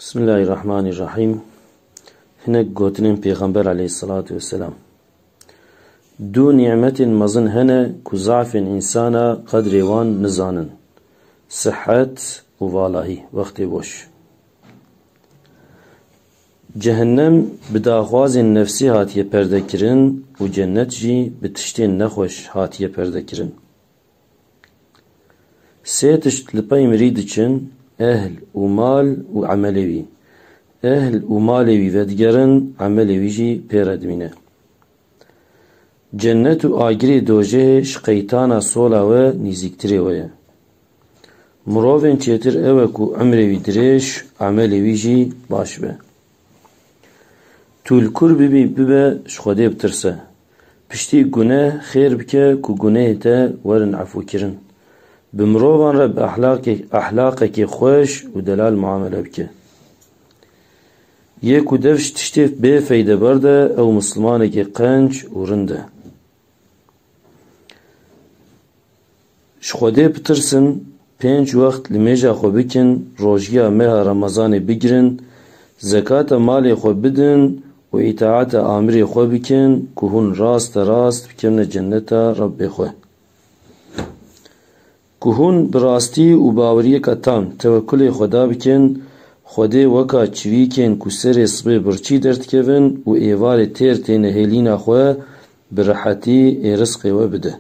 بسم الله الرحمن الرحيم. هناك قوتنين پیغمبر عليه الصلاة والسلام دو نعمة مزن هنا كزعف إنسانا قدر وان نزانن صحت ووالاهي وقت بوش. جهنم بداخواز نفسي هاتيه پردكرن و جنت جي بتشتين نخوش هاتيه پردكرن. سيتشت لپای مريدچن أهل ومال وعملوي. أهل ومالوي ودگرن عملوي جي پیردمينه. جنت و آگري دوجه شقيتانا صولا و نزيكتري ويا. مروفن چيتر اوكو عمروي دريش عملوي جي باش به. تول كور ببه شخوده بترسه. پشتی گناه خير بكه كو گناه تا ورن عفو کرن. بمروفان رب أحلاقك خوش ودلال معاملة بك يكو دفش تشتف بي فايدة برده أو مسلمانك قنج ورنده شخوده بترسن 5 وقت لميجا خو بكن روجيا مها رمضان بگرن زكاة مال خو بدن و اطاعت آمر خو بكن كهون راست بكن جنة رب خو كهون براستی و باوری کتام توکل خدا بکن خدا وکا چوی کن کسر صبح برچی درد کن و ایوار تیر تین هلینا خواه برحتی رزق و بده